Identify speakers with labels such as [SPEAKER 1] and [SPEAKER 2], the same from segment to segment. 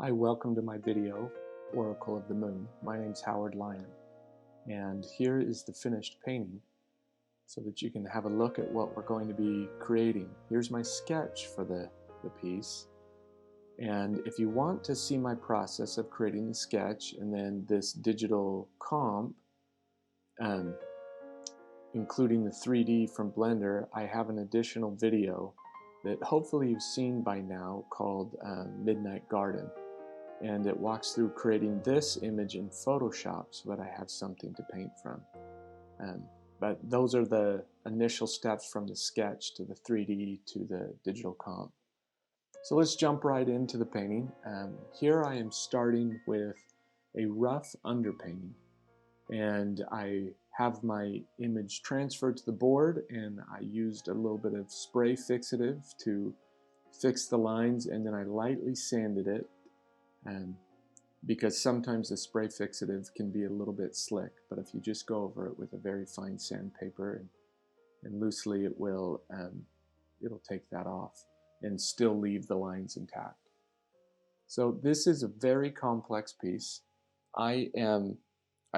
[SPEAKER 1] Hi, welcome to my video, Oracle of the Moon. My name's Howard Lyon, and here is the finished painting so that you can have a look at what we're going to be creating. Here's my sketch for the piece, and if you want to see my process of creating the sketch and then this digital comp, including the 3D from Blender, I have an additional video that hopefully you've seen by now called Midnight Garden. And it walks through creating this image in Photoshop so that I have something to paint from. But those are the initial steps from the sketch to the 3D to the digital comp. So let's jump right into the painting. Here I am starting with a rough underpainting, and I have my image transferred to the board, and I used a little bit of spray fixative to fix the lines, and then I lightly sanded it. Because sometimes the spray fixative can be a little bit slick, but if you just go over it with a very fine sandpaper and loosely, it'll take that off and still leave the lines intact. So this is a very complex piece. I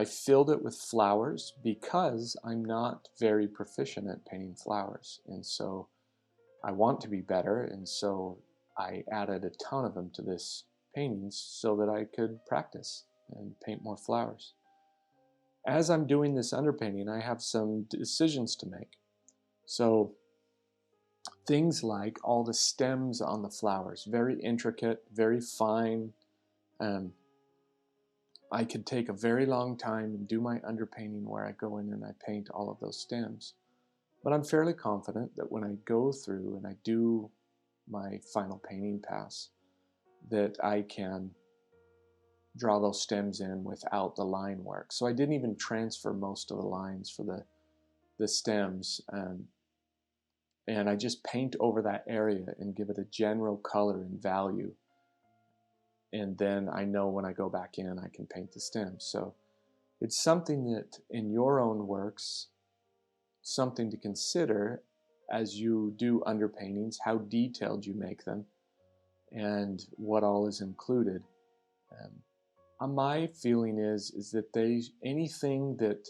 [SPEAKER 1] filled it with flowers because I'm not very proficient at painting flowers, and so I want to be better, and so I added a ton of them to this paintings so that I could practice and paint more flowers. As I'm doing this underpainting, I have some decisions to make. So things like all the stems on the flowers, very intricate, very fine. I could take a very long time and do my underpainting where I go in and I paint all of those stems. But I'm fairly confident that when I go through and I do my final painting pass, that I can draw those stems in without the line work. So I didn't even transfer most of the lines for the stems, and I just paint over that area and give it a general color and value, and then I know when I go back in I can paint the stems. So it's something that in your own works, something to consider as you do underpaintings, how detailed you make them and what all is included. My feeling is that anything that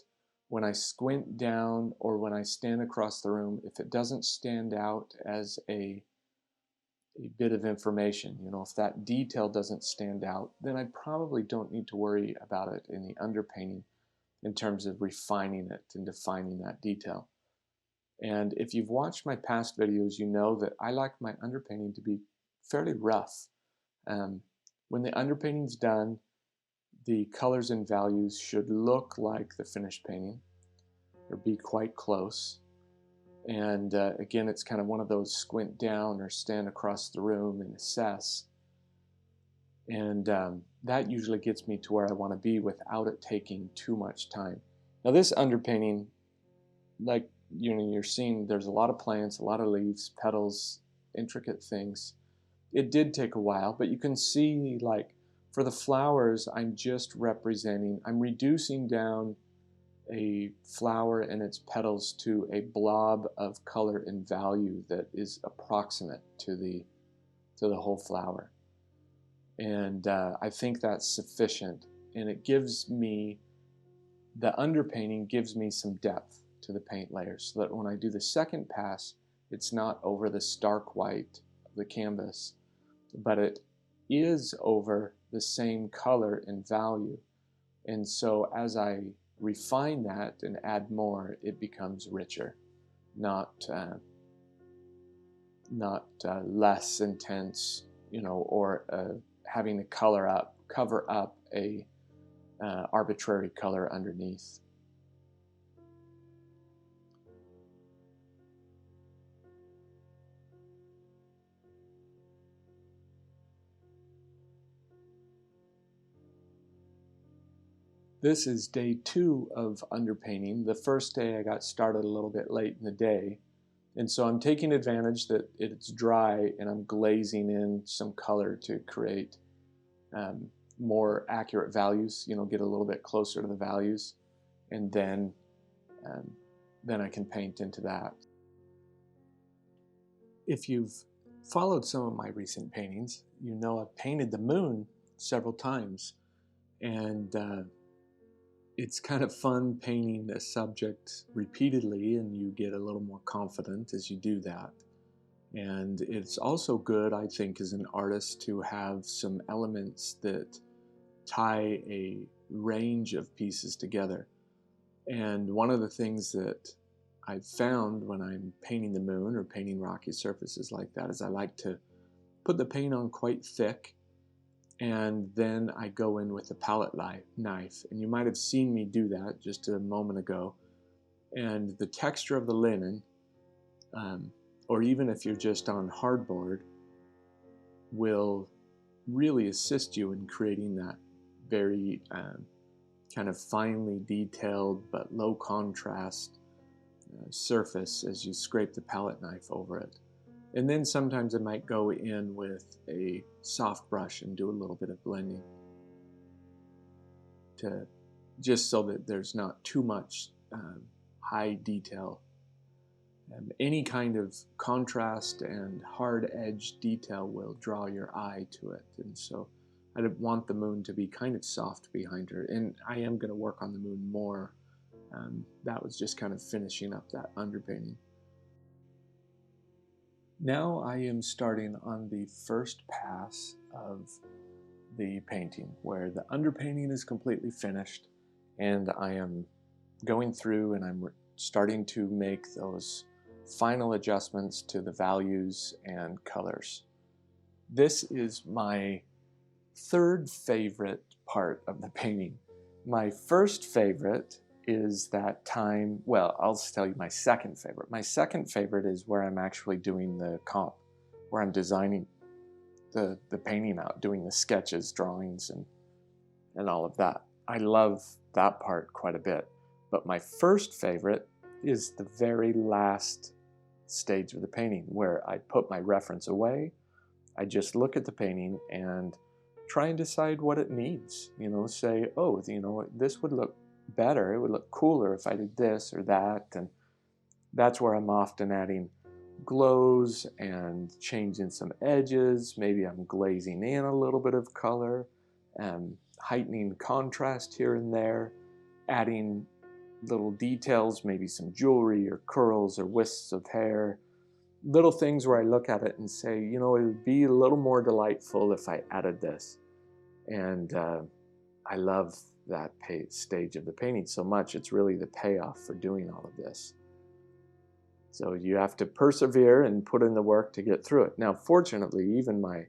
[SPEAKER 1] when I squint down or when I stand across the room, if it doesn't stand out as a bit of information, if that detail doesn't stand out, then I probably don't need to worry about it in the underpainting in terms of refining it and defining that detail. And if you've watched my past videos, you know that I like my underpainting to be fairly rough. When the underpainting's done, the colors and values should look like the finished painting or be quite close. And again, it's kind of one of those squint down or stand across the room and assess. And that usually gets me to where I want to be without it taking too much time. Now this underpainting, like you're seeing, there's a lot of plants, a lot of leaves, petals, intricate things. It did take a while, but you can see, like, for the flowers, I'm reducing down a flower and its petals to a blob of color and value that is approximate to the whole flower. And I think that's sufficient, and it gives me, the underpainting gives me some depth to the paint layers, so that when I do the second pass, it's not over the stark white of the canvas, but it is over the same color and value. And so as I refine that and add more, it becomes richer, not less intense, or having to cover up a arbitrary color underneath. This is day 2 of underpainting. The first day I got started a little bit late in the day, and so I'm taking advantage that it's dry and I'm glazing in some color to create more accurate values, get a little bit closer to the values, and then I can paint into that. If you've followed some of my recent paintings, I've painted the moon several times. And it's kind of fun painting a subject repeatedly, and you get a little more confident as you do that. And it's also good, I think, as an artist to have some elements that tie a range of pieces together. And one of the things that I've found when I'm painting the moon or painting rocky surfaces like that is I like to put the paint on quite thick, and then I go in with the palette knife. And you might have seen me do that just a moment ago. And the texture of the linen, or even if you're just on hardboard, will really assist you in creating that very kind of finely detailed but low contrast surface as you scrape the palette knife over it. And then sometimes I might go in with a soft brush and do a little bit of blending, to just so that there's not too much high detail. Any kind of contrast and hard edge detail will draw your eye to it. And so I want the moon to be kind of soft behind her. And I am going to work on the moon more. That was just kind of finishing up that underpainting. Now I am starting on the first pass of the painting, where the underpainting is completely finished, and I am going through and I'm starting to make those final adjustments to the values and colors. This is my third favorite part of the painting. My first favorite is that time, well, I'll just tell you my second favorite. My second favorite is where I'm actually doing the comp, where I'm designing the painting out, doing the sketches, drawings, and all of that. I love that part quite a bit. But my first favorite is the very last stage of the painting, where I put my reference away. I just look at the painting and try and decide what it needs. Say, oh, this would look better, it would look cooler if I did this or that. And that's where I'm often adding glows and changing some edges. Maybe I'm glazing in a little bit of color and heightening contrast here and there, adding little details, maybe some jewelry or curls or wisps of hair, little things where I look at it and say, it would be a little more delightful if I added this. And I love that stage of the painting so much. It's really the payoff for doing all of this. So you have to persevere and put in the work to get through it. Now, fortunately, even my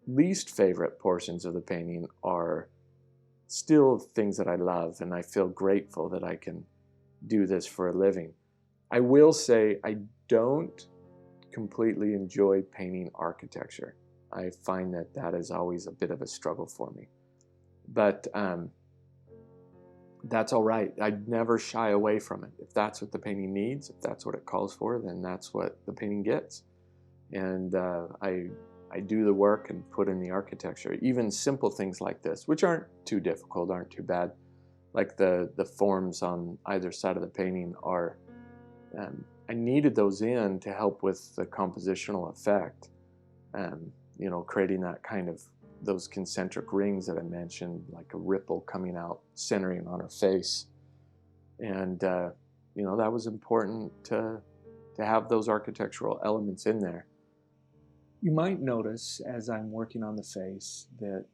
[SPEAKER 1] least favorite portions of the painting are still things that I love, and I feel grateful that I can do this for a living. I will say I don't completely enjoy painting architecture. I find that that is always a bit of a struggle for me. But that's all right. I'd never shy away from it. If that's what the painting needs, if that's what it calls for, then that's what the painting gets. And I do the work and put in the architecture. Even simple things like this, which aren't too difficult, aren't too bad. Like the forms on either side of the painting are, I needed those in to help with the compositional effect. Creating that kind of, those concentric rings that I mentioned, like a ripple coming out, centering on her face. And, that was important to have those architectural elements in there. You might notice as I'm working on the face that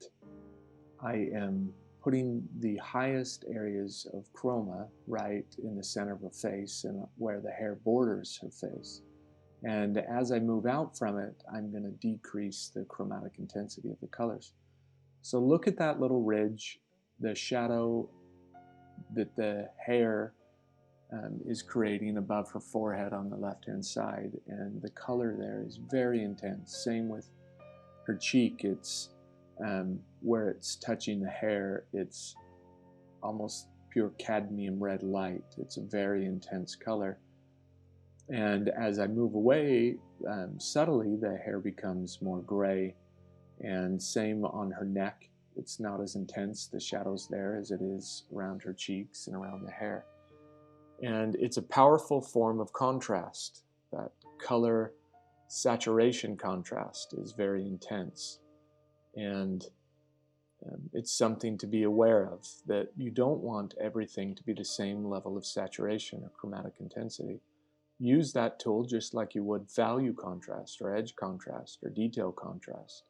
[SPEAKER 1] I am putting the highest areas of chroma right in the center of her face and where the hair borders her face. And as I move out from it, I'm going to decrease the chromatic intensity of the colors. So look at that little ridge, the shadow that the hair is creating above her forehead on the left-hand side. And the color there is very intense. Same with her cheek. It's where it's touching the hair, it's almost pure cadmium red light. It's a very intense color. And as I move away, subtly, the hair becomes more gray. And same on her neck. It's not as intense, the shadows there, as it is around her cheeks and around the hair. And it's a powerful form of contrast. That color saturation contrast is very intense. And It's something to be aware of, that you don't want everything to be the same level of saturation or chromatic intensity. Use that tool just like you would value contrast or edge contrast or detail contrast,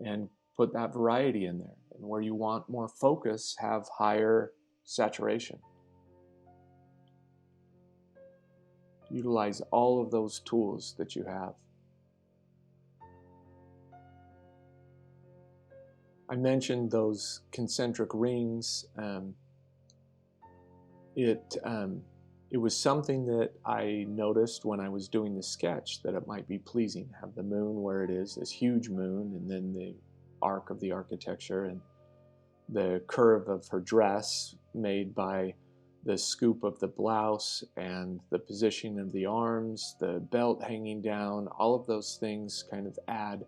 [SPEAKER 1] and put that variety in there. And where you want more focus, have higher saturation. Utilize all of those tools that you have. I mentioned those concentric rings. It was something that I noticed when I was doing the sketch, that it might be pleasing. Have the moon where it is, this huge moon, and then the arc of the architecture, and the curve of her dress made by the scoop of the blouse, and the positioning of the arms, the belt hanging down. All of those things kind of add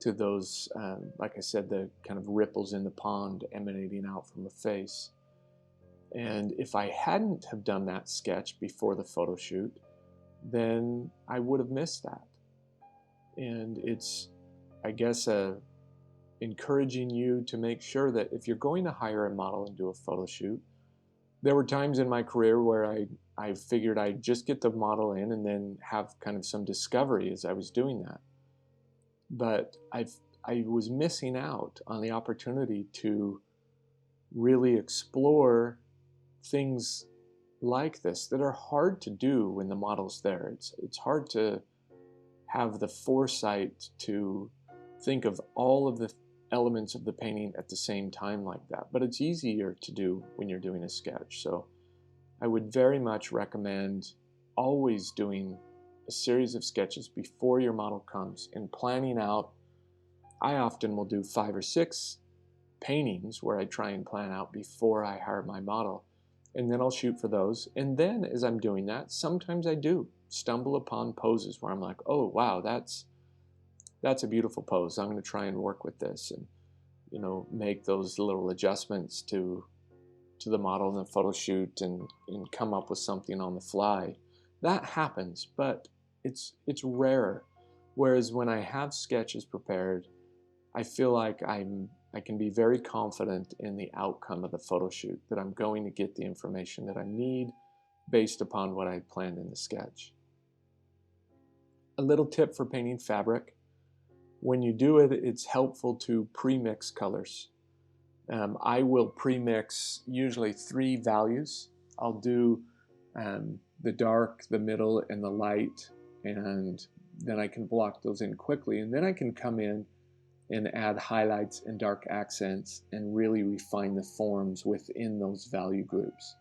[SPEAKER 1] to those, like I said, the kind of ripples in the pond emanating out from the face. And if I hadn't have done that sketch before the photo shoot, then I would have missed that. And it's, I guess, encouraging you to make sure that if you're going to hire a model and do a photo shoot, there were times in my career where I figured I'd just get the model in and then have kind of some discovery as I was doing that. But I was missing out on the opportunity to really explore things like this that are hard to do when the model's there. It's hard to have the foresight to think of all of the elements of the painting at the same time like that, but it's easier to do when you're doing a sketch. So I would very much recommend always doing a series of sketches before your model comes, and planning out. I often will do 5 or 6 paintings where I try and plan out before I hire my model, and then I'll shoot for those. And then as I'm doing that, sometimes I do stumble upon poses where I'm like, oh wow, that's a beautiful pose. I'm going to try and work with this, and make those little adjustments to the model in the photo shoot, and come up with something on the fly. That happens, but it's rare. Whereas when I have sketches prepared, I feel like I can be very confident in the outcome of the photo shoot, that I'm going to get the information that I need based upon what I planned in the sketch. A little tip for painting fabric: when you do it, it's helpful to pre-mix colors. I will pre-mix usually 3 values. I'll do the dark, the middle, and the light, and then I can block those in quickly, and then I can come in and add highlights and dark accents and really refine the forms within those value groups.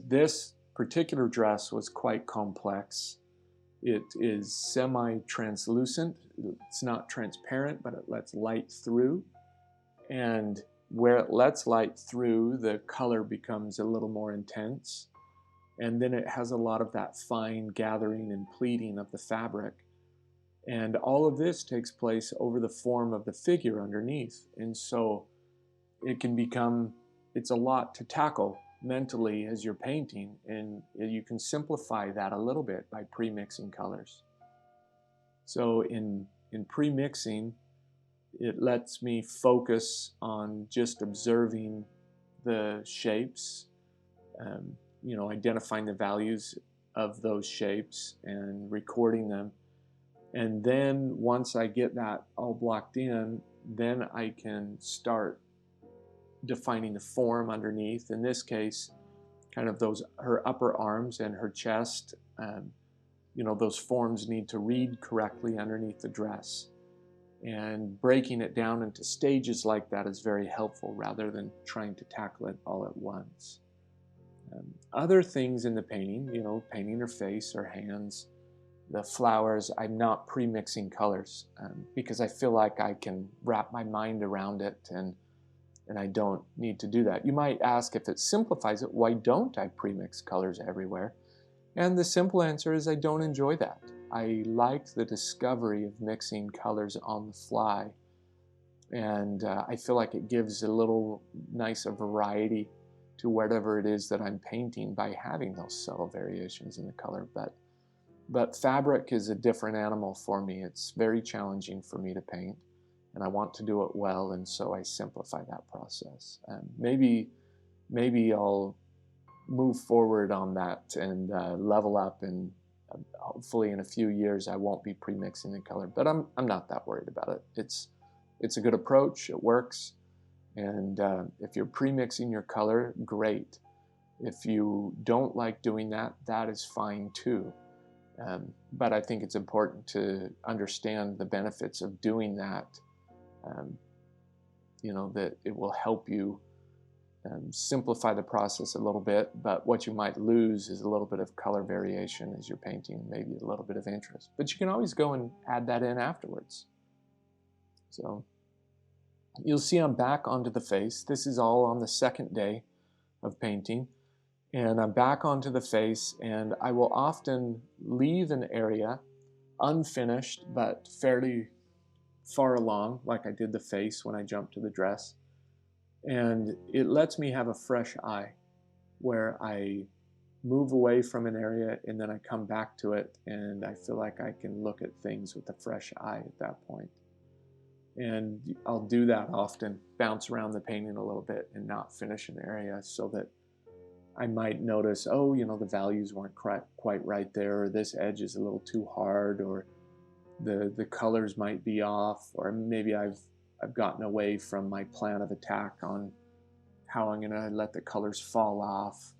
[SPEAKER 1] This particular dress was quite complex. It is semi-translucent. It's not transparent, but it lets light through. And where it lets light through, the color becomes a little more intense. And then it has a lot of that fine gathering and pleating of the fabric. And all of this takes place over the form of the figure underneath. And so it can become, it's a lot to tackle mentally as you're painting, and you can simplify that a little bit by pre-mixing colors. So in pre-mixing, it lets me focus on just observing the shapes, identifying the values of those shapes and recording them. And then once I get that all blocked in, then I can start defining the form underneath. In this case, kind of her upper arms and her chest, those forms need to read correctly underneath the dress. And breaking it down into stages like that is very helpful, rather than trying to tackle it all at once. Other things in the painting, painting her face or hands, the flowers, I'm not pre-mixing colors because I feel like I can wrap my mind around it, and I don't need to do that. You might ask, if it simplifies it, why don't I pre-mix colors everywhere? And the simple answer is I don't enjoy that. I like the discovery of mixing colors on the fly, and I feel like it gives a little nicer variety to whatever it is that I'm painting by having those subtle variations in the color. But fabric is a different animal for me. It's very challenging for me to paint. and I want to do it well, and so I simplify that process. Maybe I'll move forward on that and level up, and hopefully in a few years I won't be pre-mixing the color. But I'm not that worried about it. It's a good approach. It works, and if you're pre-mixing your color, great. If you don't like doing that, that is fine too. But I think it's important to understand the benefits of doing that. Um, that it will help you simplify the process a little bit, but what you might lose is a little bit of color variation as you're painting, maybe a little bit of interest. But you can always go and add that in afterwards. So you'll see I'm back onto the face. This is all on the second day of painting. And I'm back onto the face, and I will often leave an area unfinished but fairly far along, like I did the face when I jumped to the dress. And it lets me have a fresh eye where I move away from an area and then I come back to it, and I feel like I can look at things with a fresh eye at that point. And I'll do that often, bounce around the painting a little bit and not finish an area, so that I might notice, oh, the values weren't quite right there, or this edge is a little too hard, or the colors might be off, or maybe I've gotten away from my plan of attack on how I'm going to let the colors fall off.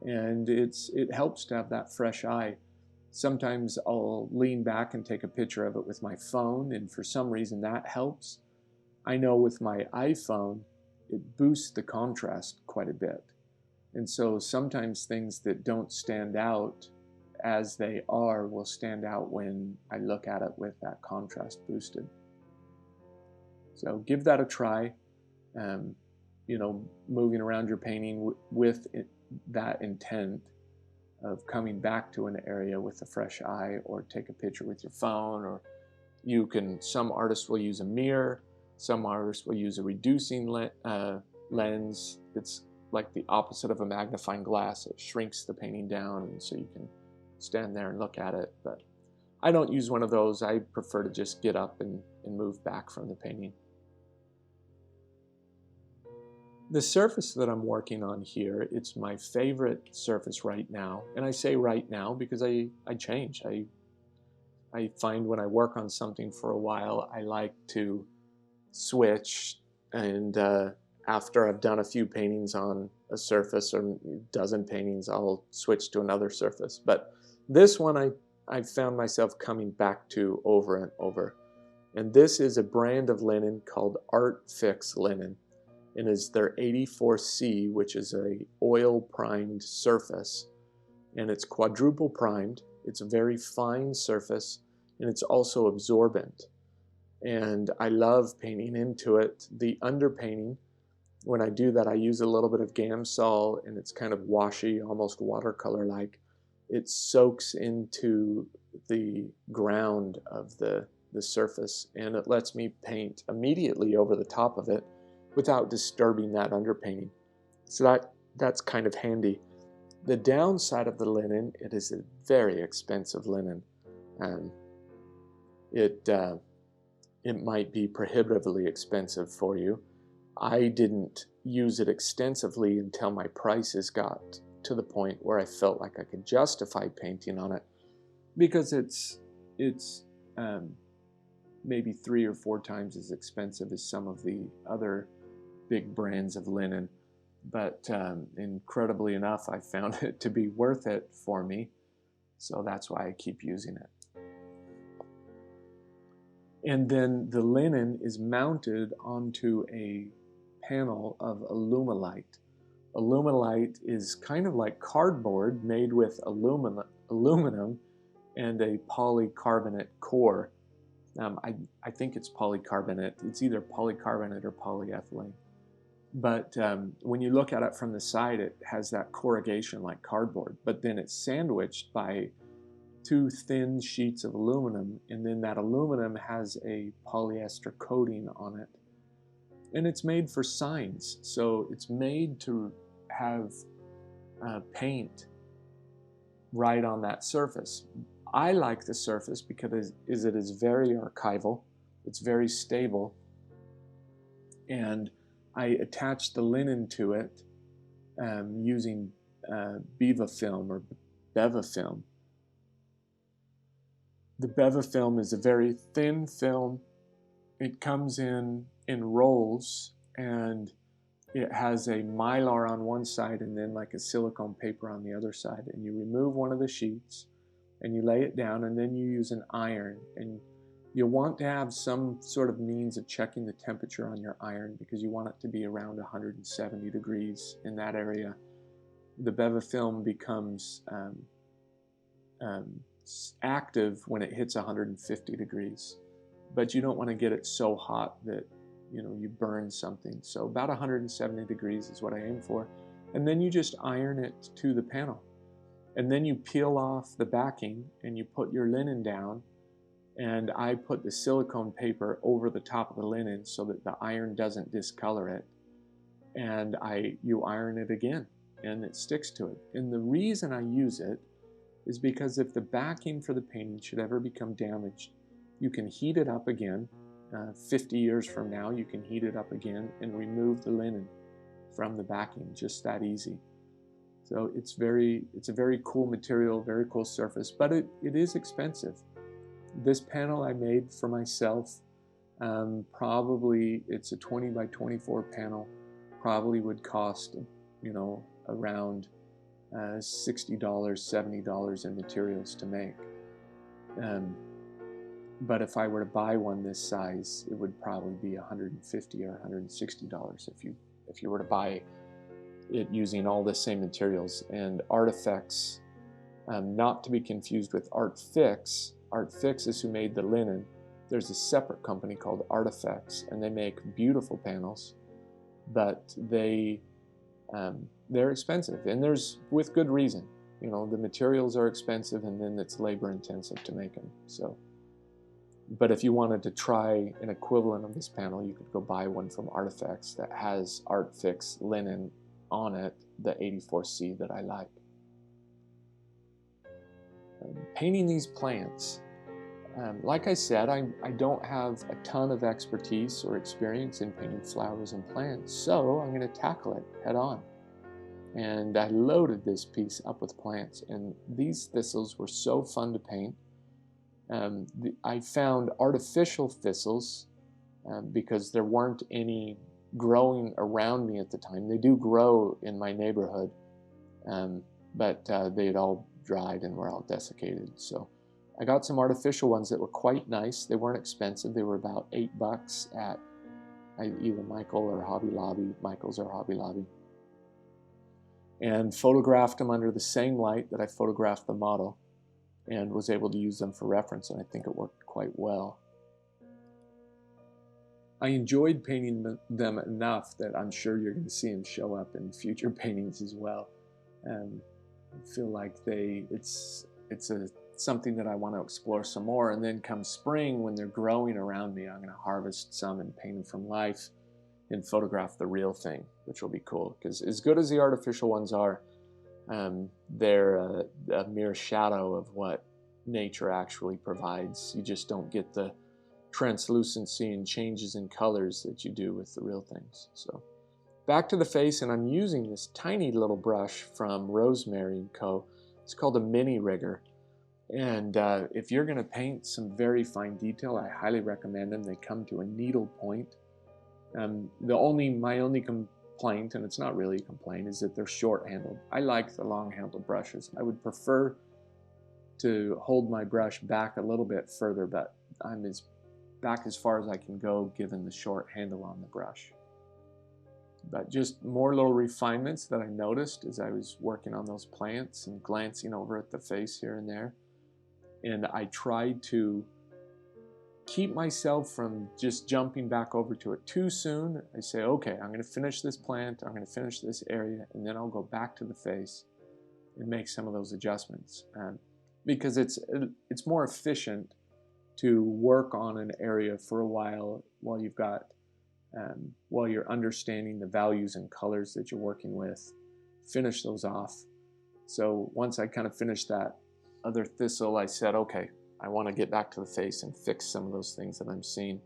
[SPEAKER 1] And it helps to have that fresh eye. Sometimes I'll lean back and take a picture of it with my phone, and for some reason that helps. I know with my iPhone, it boosts the contrast quite a bit. And so sometimes things that don't stand out as they are will stand out when I look at it with that contrast boosted. So give that a try. Moving around your painting with that intent of coming back to an area with a fresh eye, or take a picture with your phone, or some artists will use a mirror, some artists will use a reducing lens. It's like the opposite of a magnifying glass. It shrinks the painting down, and so you can stand there and look at it. But I don't use one of those. I prefer to just get up and move back from the painting. The surface that I'm working on here, it's my favorite surface right now. And I say right now because I change. I find when I work on something for a while, I like to switch, and after I've done a few paintings on a surface, or a dozen paintings, I'll switch to another surface. But this one I've found myself coming back to over and over. And this is a brand of linen called Art Fix linen. And is their 84C, which is a oil primed surface. And it's quadruple primed. It's a very fine surface, and it's also absorbent. And I love painting into it. The underpainting, when I do that, I use a little bit of Gamsol, and it's kind of washy, almost watercolor-like. It soaks into the ground of the surface, and it lets me paint immediately over the top of it without disturbing that underpainting. So that's kind of handy. The downside of the linen, it is a very expensive linen. It might be prohibitively expensive for you. I didn't use it extensively until my prices got to the point where I felt like I could justify painting on it, because it's maybe 3 or 4 times as expensive as some of the other big brands of linen. But incredibly enough, I found it to be worth it for me, so that's why I keep using it. And then the linen is mounted onto a panel of Alumalite. Alumalite is kind of like cardboard made with aluminum and a polycarbonate core. I think it's polycarbonate. It's either polycarbonate or polyethylene. But when you look at it from the side, it has that corrugation like cardboard, but then it's sandwiched by 2 thin sheets of aluminum, and then that aluminum has a polyester coating on it. And it's made for signs, so it's made to have paint right on that surface. I like the surface because it is very archival. It's very stable. And I attached the linen to it using Beva film or Beva film. The Beva film is a very thin film. It comes in rolls, and it has a mylar on one side and then like a silicone paper on the other side. And you remove one of the sheets and you lay it down, and then you use an iron. And you'll want to have some sort of means of checking the temperature on your iron, because you want it to be around 170 degrees in that area. The Beva film becomes active when it hits 150 degrees, but you don't want to get it so hot that you burn something. So about 170 degrees is what I aim for. And then you just iron it to the panel. And then you peel off the backing and you put your linen down. And I put the silicone paper over the top of the linen so that the iron doesn't discolor it. And you iron it again, and it sticks to it. And the reason I use it is because if the backing for the painting should ever become damaged, you can heat it up again. 50 years from now, you can heat it up again and remove the linen from the backing, just that easy. So it's a very cool material, very cool surface, but it is expensive. This panel I made for myself, probably it's a 20 by 24 panel, probably would cost, around $60, $70 in materials to make. But if I were to buy one this size, it would probably be $150 or $160 if you were to buy it using all the same materials. And Artifacts, not to be confused with Art Fix. Art Fix is who made the linen. There's a separate company called Artifacts, and they make beautiful panels, but they're expensive, and there's with good reason. The materials are expensive, and then it's labor intensive to make them. So, but if you wanted to try an equivalent of this panel, you could go buy one from Artifacts that has Art Fix linen on it, the 84C that I like. Painting these plants. Like I said, I don't have a ton of expertise or experience in painting flowers and plants, so I'm going to tackle it head on. And I loaded this piece up with plants, and these thistles were so fun to paint. I found artificial thistles because there weren't any growing around me at the time. They do grow in my neighborhood, but they had all dried and were all desiccated. So I got some artificial ones that were quite nice. They weren't expensive. They were about $8 at either Michael's or Hobby Lobby. And photographed them under the same light that I photographed the model, and was able to use them for reference, and I think it worked quite well. I enjoyed painting them enough that I'm sure you're going to see them show up in future paintings as well. I feel like it's something that I want to explore some more, and then come spring when they're growing around me, I'm going to harvest some and paint them from life and photograph the real thing, which will be cool, because as good as the artificial ones are, they're a mere shadow of what nature actually provides. You just don't get the translucency and changes in colors that you do with the real things. So back to the face, and I'm using this tiny little brush from Rosemary & Co. It's called a mini rigger. And if you're going to paint some very fine detail, I highly recommend them. They come to a needle point. My only complaint, and it's not really a complaint, is that they're short-handled. I like the long-handled brushes. I would prefer to hold my brush back a little bit further, but I'm back as far as I can go given the short handle on the brush. But just more little refinements that I noticed as I was working on those plants and glancing over at the face here and there. And I tried to keep myself from just jumping back over to it too soon. I say, okay, I'm going to finish this plant, I'm going to finish this area, and then I'll go back to the face and make some of those adjustments. Because it's more efficient to work on an area for a while while you're understanding the values and colors that you're working with, finish those off. So once I kind of finished that other thistle, I said, okay, I want to get back to the face and fix some of those things that I'm seeing.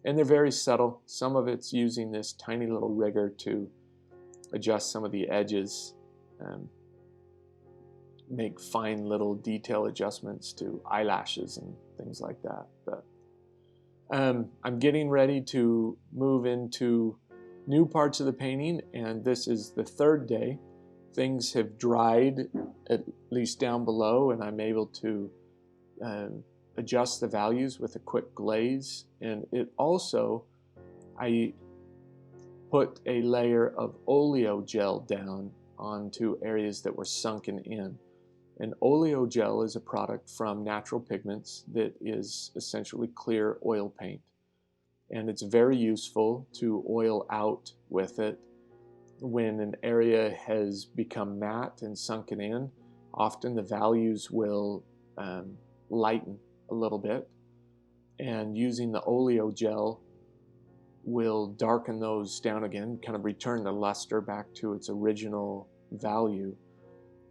[SPEAKER 1] And they're very subtle. Some of it's using this tiny little rigger to adjust some of the edges, make fine little detail adjustments to eyelashes and things like that. But I'm getting ready to move into new parts of the painting, and this is the third day. Things have dried, at least down below, and I'm able to adjust the values with a quick glaze. And it also, I put a layer of oleo gel down onto areas that were sunken in. And oleo gel is a product from Natural Pigments that is essentially clear oil paint. And it's very useful to oil out with it when an area has become matte and sunken in. Often the values will lighten a little bit, and using the oleo gel will darken those down again, kind of return the luster back to its original value,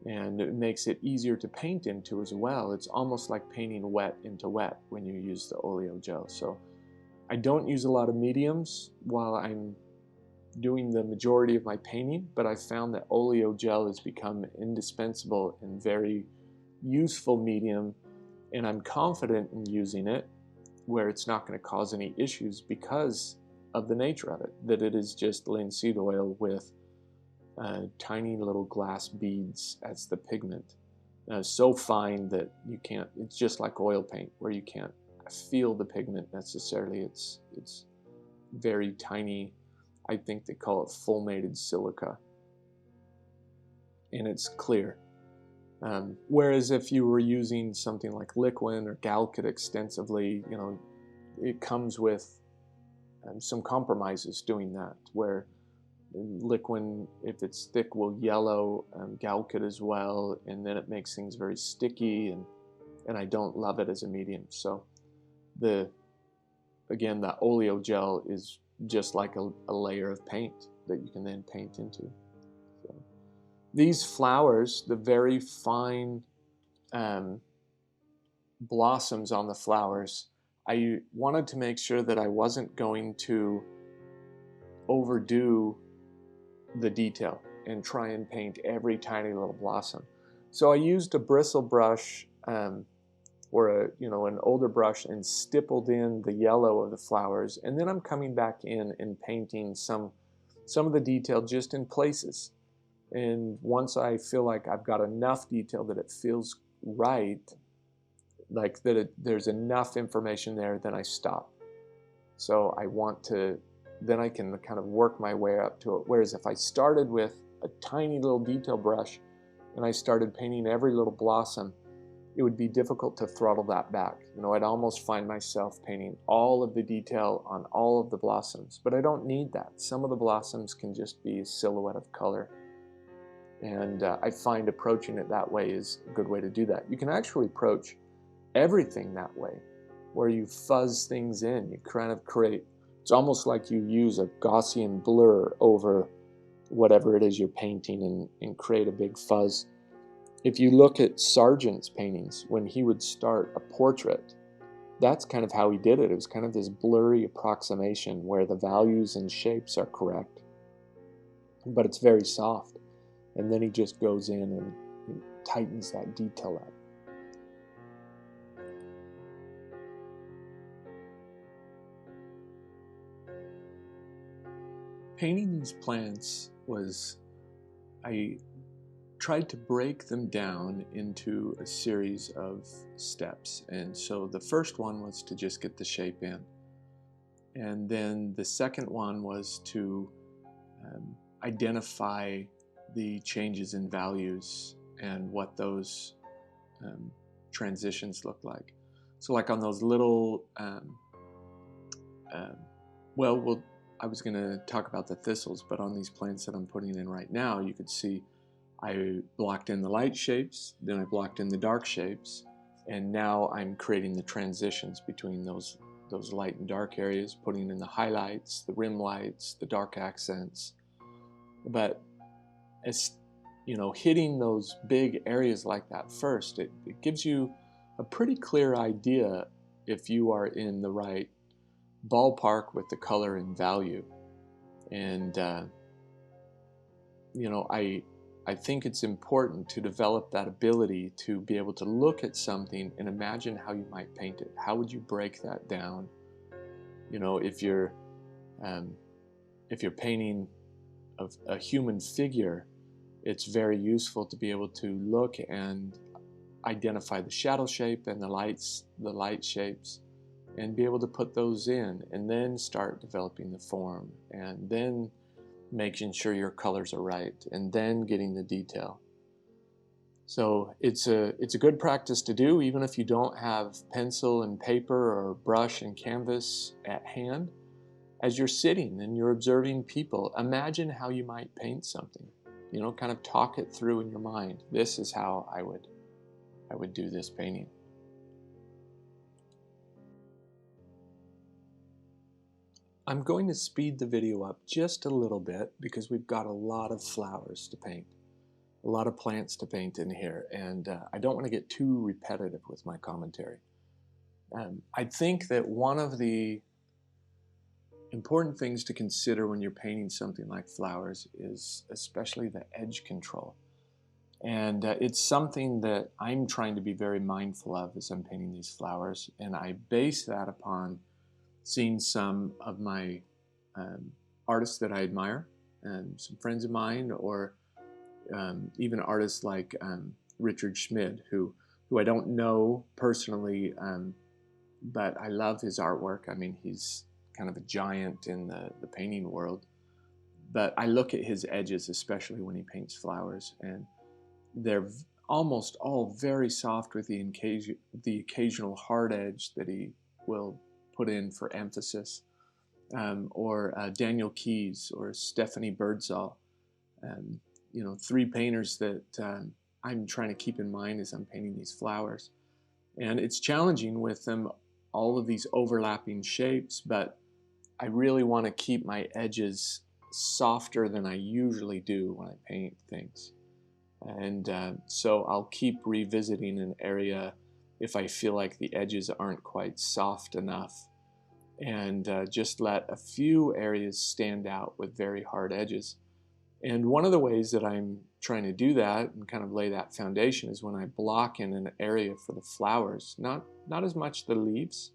[SPEAKER 1] and it makes it easier to paint into as well. It's almost like painting wet into wet when you use the oleo gel. So I don't use a lot of mediums while I'm doing the majority of my painting, but I found that oleo gel has become indispensable and very useful medium, and I'm confident in using it where it's not going to cause any issues because of the nature of it, that it is just linseed oil with tiny little glass beads as the pigment. So fine that you can't, it's just like oil paint where you can't feel the pigment necessarily. It's very tiny. I think they call it fulminated silica, and it's clear. Whereas if you were using something like Lyon or Galkit extensively, it comes with some compromises doing that, where Lyon, if it's thick, will yellow, Galkit as well, and then it makes things very sticky, and I don't love it as a medium. So again, the oleo gel is just like a layer of paint that you can then paint into. So these flowers, the very fine blossoms on the flowers, I wanted to make sure that I wasn't going to overdo the detail and try and paint every tiny little blossom. So I used a bristle brush or an older brush and stippled in the yellow of the flowers, and then I'm coming back in and painting some of the detail just in places. And once I feel like I've got enough detail that it feels right, like that there's enough information there, then I stop. So then I can kind of work my way up to it. Whereas if I started with a tiny little detail brush and I started painting every little blossom, it would be difficult to throttle that back. I'd almost find myself painting all of the detail on all of the blossoms, but I don't need that. Some of the blossoms can just be a silhouette of color. And I find approaching it that way is a good way to do that. You can actually approach everything that way, where you fuzz things in. You kind of create, it's almost like you use a Gaussian blur over whatever it is you're painting and create a big fuzz. If you look at Sargent's paintings, when he would start a portrait, that's kind of how he did it. It was kind of this blurry approximation where the values and shapes are correct, but it's very soft. And then he just goes in and tightens that detail up. Painting these plants I tried to break them down into a series of steps. And so the first one was to just get the shape in. And then the second one was to identify the changes in values and what those transitions look like. So like on those little, I was going to talk about the thistles, but on these plants that I'm putting in right now, you could see I blocked in the light shapes, then I blocked in the dark shapes, and now I'm creating the transitions between those light and dark areas, putting in the highlights, the rim lights, the dark accents. But as hitting those big areas like that first, it gives you a pretty clear idea if you are in the right ballpark with the color and value. And you know, I think it's important to develop that ability to be able to look at something and imagine how you might paint it. How would you break that down? You know, um, if you're painting a human figure, it's very useful to be able to look and identify the shadow shape and the light shapes, and be able to put those in, and then start developing the form, and then making sure your colors are right, and then getting the detail. So it's a good practice to do, even if you don't have pencil and paper or brush and canvas at hand. As you're sitting and you're observing people, imagine how you might paint something. You know, kind of talk it through in your mind. This is how I would do this painting. I'm going to speed the video up just a little bit because we've got a lot of flowers to paint, a lot of plants to paint in here, and I don't want to get too repetitive with my commentary. I think that one of the important things to consider when you're painting something like flowers is especially the edge control. And it's something that I'm trying to be very mindful of as I'm painting these flowers, and I base that upon seeing some of my um, artists that I admire, some friends of mine, or even artists like Richard Schmid, who I don't know personally, but I love his artwork. I mean, he's kind of a giant in the painting world. But I look at his edges, especially when he paints flowers, and they're almost all very soft with the occasional hard edge that he will put in for emphasis. Or Daniel Keyes or Stephanie Birdsall. Um, you know, three painters that I'm trying to keep in mind as I'm painting these flowers. And it's challenging with them, all of these overlapping shapes, but I really want to keep my edges softer than I usually do when I paint things. And so I'll keep revisiting an area if I feel like the edges aren't quite soft enough, and just let a few areas stand out with very hard edges. And one of the ways that I'm trying to do that and kind of lay that foundation is when I block in an area for the flowers, not as much the leaves,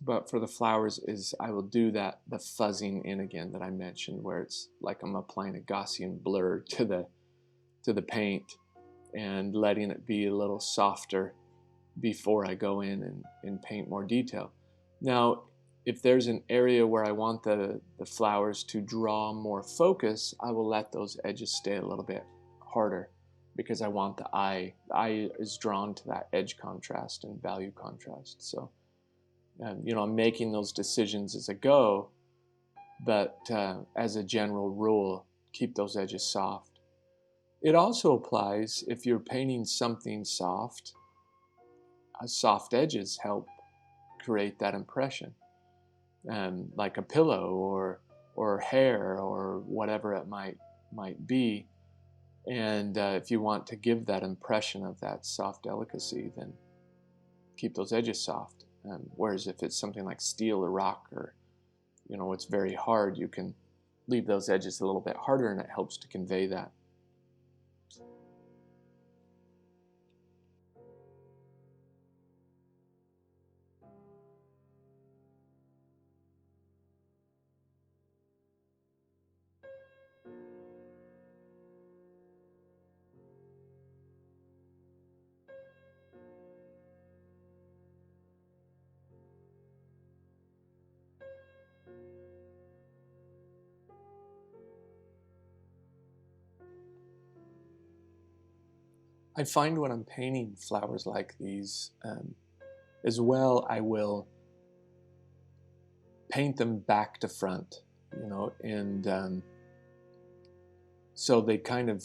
[SPEAKER 1] but for the flowers is I will do the fuzzing in again that I mentioned, where it's like I'm applying a Gaussian blur to the paint and letting it be a little softer before I go in and paint more detail. Now, if there's an area where I want the flowers to draw more focus, I will let those edges stay a little bit harder because I want the eye. The eye is drawn to that edge contrast and value contrast. So, you know, I'm making those decisions as I go, but as a general rule, keep those edges soft. It also applies if you're painting something soft. Soft edges help create that impression. Like a pillow or hair or whatever it might be. And if you want to give that impression of that soft delicacy, then keep those edges soft. Whereas if it's something like steel or rock, or you know, it's very hard, you can leave those edges a little bit harder, and it helps to convey that. I find when I'm painting flowers like these, as well, I will paint them back to front, you know, and so they kind of,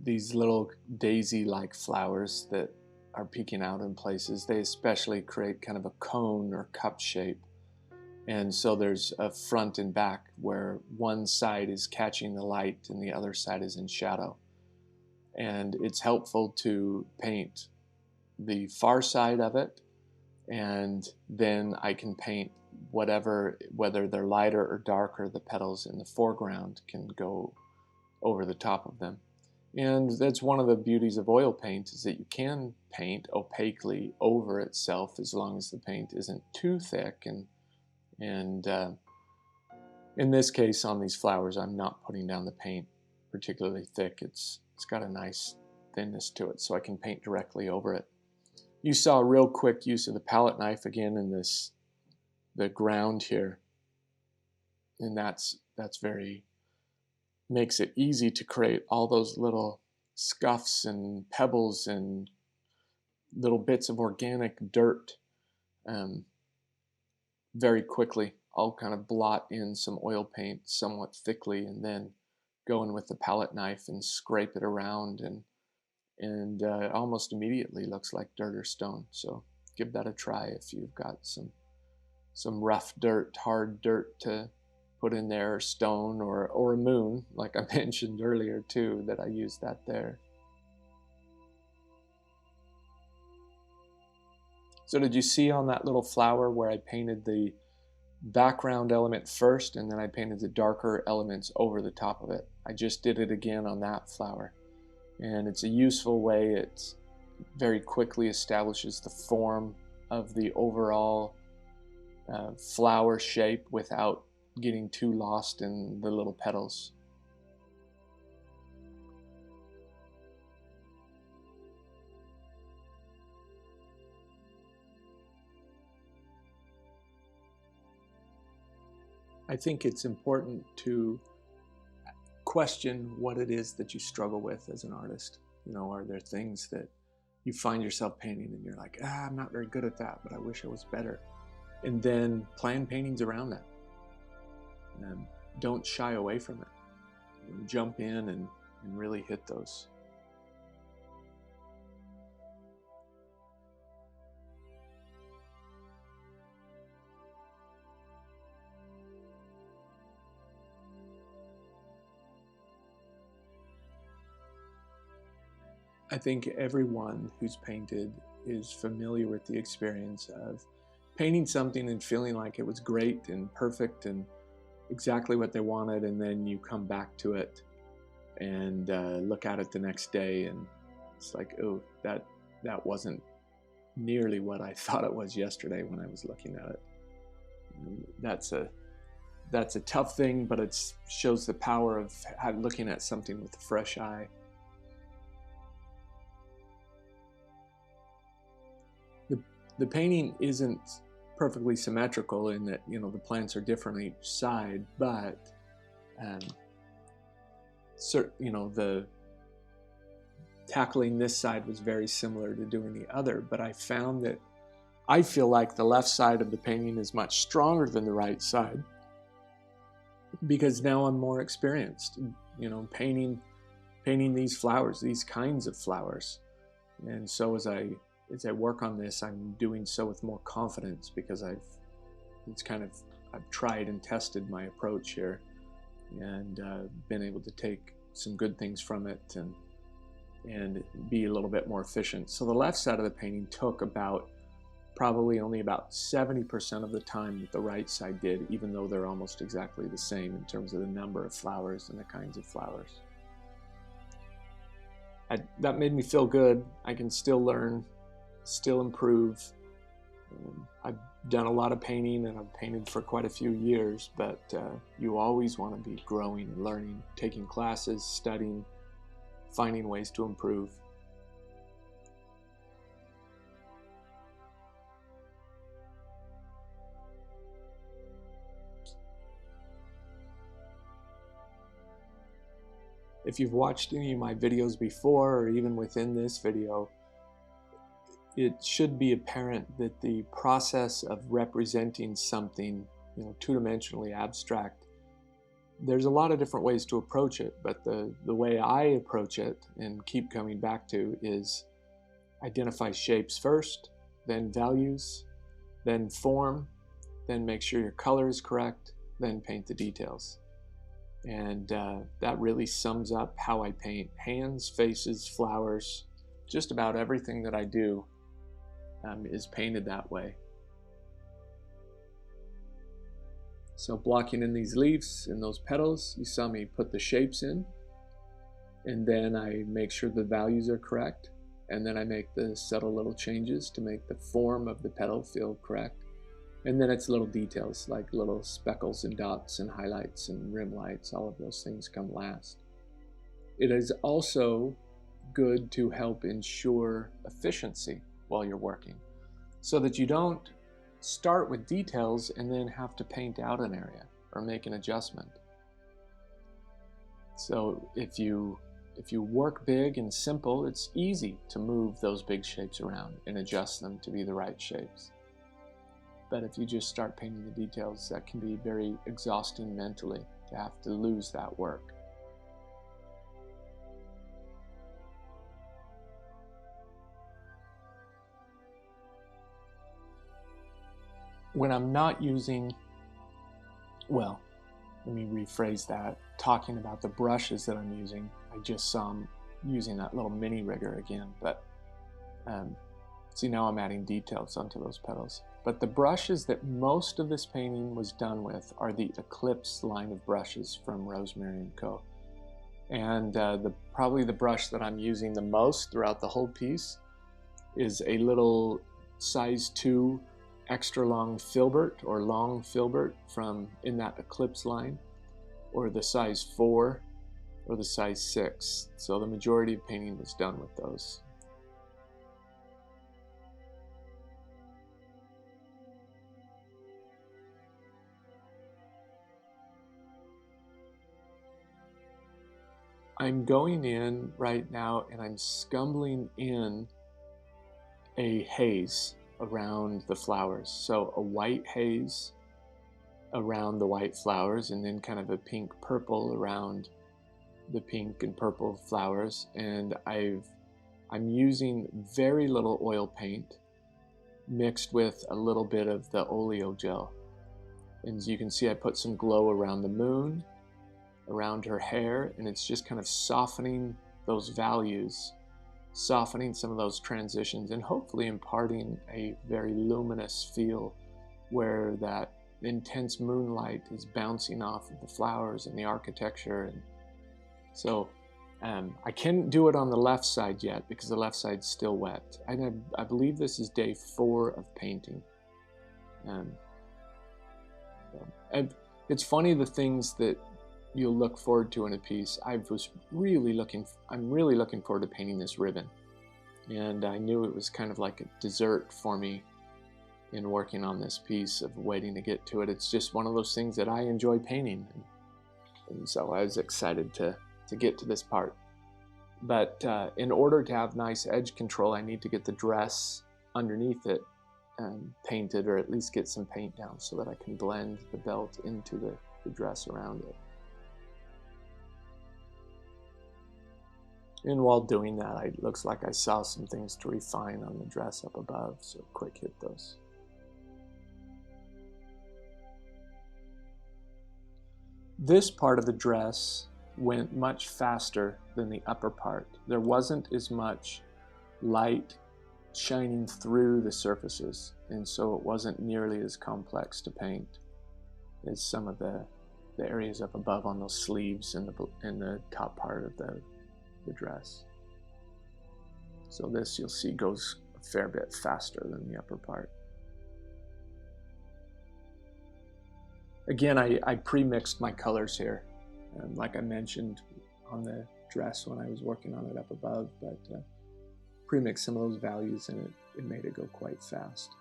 [SPEAKER 1] these little daisy-like flowers that are peeking out in places, they especially create kind of a cone or cup shape. And so there's a front and back where one side is catching the light and the other side is in shadow. And it's helpful to paint the far side of it and then I can paint whatever, whether they're lighter or darker, the petals in the foreground can go over the top of them. And that's one of the beauties of oil paint, is that you can paint opaquely over itself as long as the paint isn't too thick. And in this case, on these flowers, I'm not putting down the paint particularly thick. It's got a nice thinness to it, so I can paint directly over it. You saw a real quick use of the palette knife again in the ground here, and that's very, makes it easy to create all those little scuffs and pebbles and little bits of organic dirt very quickly. I'll kind of blot in some oil paint somewhat thickly and then go in with the palette knife and scrape it around, and almost immediately looks like dirt or stone. So give that a try if you've got some rough dirt, hard dirt to put in there, or stone, or a moon, like I mentioned earlier too, that I used that there. So did you see on that little flower where I painted the background element first and then I painted the darker elements over the top of it? I just did it again on that flower, and it's a useful way. It very quickly establishes the form of the overall flower shape without getting too lost in the little petals. I think it's important to question what it is that you struggle with as an artist. You know, are there things that you find yourself painting and you're like, I'm not very good at that, but I wish I was better. And then plan paintings around that. And don't shy away from it. Jump in and really hit those. I think everyone who's painted is familiar with the experience of painting something and feeling like it was great and perfect and exactly what they wanted, and then you come back to it and look at it the next day and it's like, oh, that wasn't nearly what I thought it was yesterday when I was looking at it. And that's a tough thing, but it shows the power of looking at something with a fresh eye. The painting isn't perfectly symmetrical in that, you know, the plants are different on each side, but you know, the tackling this side was very similar to doing the other, but I found that I feel like the left side of the painting is much stronger than the right side, because now I'm more experienced, you know, painting these flowers, these kinds of flowers. And so as I work on this, I'm doing so with more confidence, because I've tried and tested my approach here, and been able to take some good things from it and be a little bit more efficient. So the left side of the painting took probably only about 70% of the time that the right side did, even though they're almost exactly the same in terms of the number of flowers and the kinds of flowers. That made me feel good. I can still learn, still improve. I've done a lot of painting and I've painted for quite a few years, but you always want to be growing and learning, taking classes, studying, finding ways to improve. If you've watched any of my videos before, or even within this video, it should be apparent that the process of representing something, you know, two-dimensionally abstract, there's a lot of different ways to approach it, but the way I approach it and keep coming back to is identify shapes first, then values, then form, then make sure your color is correct, then paint the details. And that really sums up how I paint hands, faces, flowers, just about everything that I do. is painted that way. So blocking in these leaves and those petals, you saw me put the shapes in, and then I make sure the values are correct, and then I make the subtle little changes to make the form of the petal feel correct. And then it's little details like little speckles and dots and highlights and rim lights, all of those things come last. It is also good to help ensure efficiency while you're working, so that you don't start with details and then have to paint out an area or make an adjustment. So if you work big and simple, it's easy to move those big shapes around and adjust them to be the right shapes. But if you just start painting the details, that can be very exhausting mentally to have to lose that work. When I'm not using, well, let me rephrase that. Talking about the brushes that I'm using, I just saw I'm using that little mini rigger again, but see, now I'm adding details onto those petals. But the brushes that most of this painting was done with are the Eclipse line of brushes from Rosemary & Co. And probably the brush that I'm using the most throughout the whole piece is a little size 2 extra long filbert or long filbert from in that Eclipse line, or the size 4 or the size 6. So the majority of painting was done with those. I'm going in right now and I'm scumbling in a haze around the flowers. So a white haze around the white flowers, and then kind of a pink purple around the pink and purple flowers. And I'm using very little oil paint mixed with a little bit of the oleo gel. And as you can see, I put some glow around the moon, around her hair, and it's just kind of softening those values, softening some of those transitions, and hopefully imparting a very luminous feel where that intense moonlight is bouncing off of the flowers and the architecture. And so I can't do it on the left side yet because the left side's still wet. I believe this is day 4 of painting. And it's funny the things that you'll look forward to in a piece. I'm really looking forward to painting this ribbon. And I knew it was kind of like a dessert for me in working on this piece, of waiting to get to it. It's just one of those things that I enjoy painting. And so I was excited to get to this part. But in order to have nice edge control, I need to get the dress underneath it painted, or at least get some paint down so that I can blend the belt into the dress around it. And while doing that, it looks like I saw some things to refine on the dress up above, so quick hit those. This part of the dress went much faster than the upper part. There wasn't as much light shining through the surfaces, and so it wasn't nearly as complex to paint as some of the areas up above on those sleeves and the top part of the dress. So this, you'll see, goes a fair bit faster than the upper part. Again, I pre-mixed my colors here, like I mentioned on the dress when I was working on it up above, but pre-mixed some of those values, and it made it go quite fast.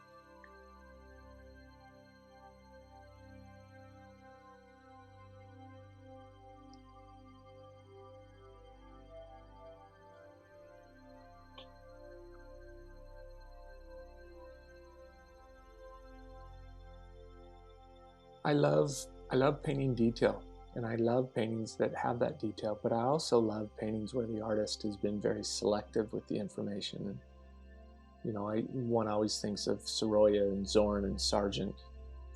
[SPEAKER 1] I love painting detail, and I love paintings that have that detail, but I also love paintings where the artist has been very selective with the information. And you know, one always thinks of Sorolla and Zorn and Sargent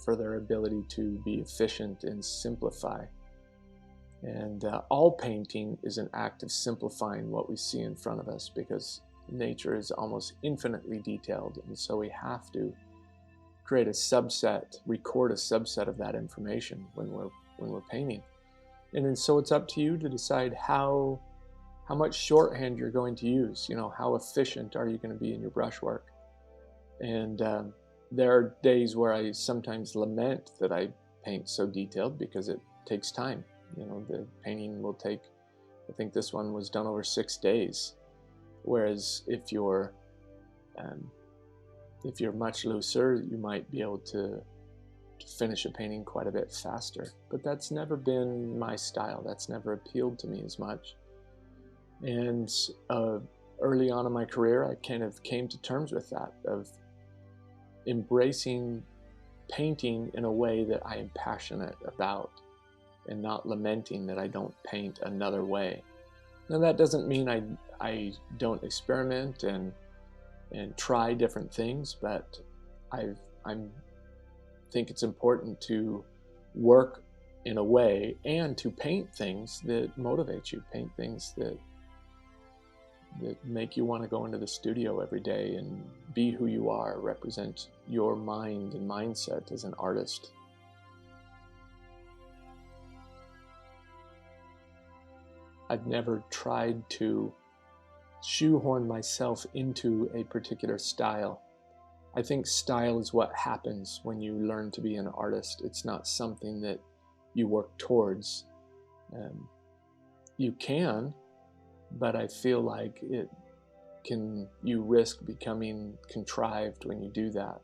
[SPEAKER 1] for their ability to be efficient and simplify. And all painting is an act of simplifying what we see in front of us, because nature is almost infinitely detailed, and so we have to create a subset, record a subset of that information when we're painting. And then so it's up to you to decide how much shorthand you're going to use. You know, how efficient are you going to be in your brushwork? And there are days where I sometimes lament that I paint so detailed because it takes time. You know, the painting will take, I think this one was done over 6 days. Whereas if you're much looser, you might be able to finish a painting quite a bit faster. But that's never been my style. That's never appealed to me as much. And early on in my career, I kind of came to terms with that, of embracing painting in a way that I am passionate about, and not lamenting that I don't paint another way. Now that doesn't mean I don't experiment and try different things, but I think it's important to work in a way and to paint things that motivate you, paint things that make you want to go into the studio every day and be who you are, represent your mind and mindset as an artist. I've never tried to shoehorn myself into a particular style. I think style is what happens when you learn to be an artist. It's not something that you work towards. You can, but I feel like you risk becoming contrived when you do that.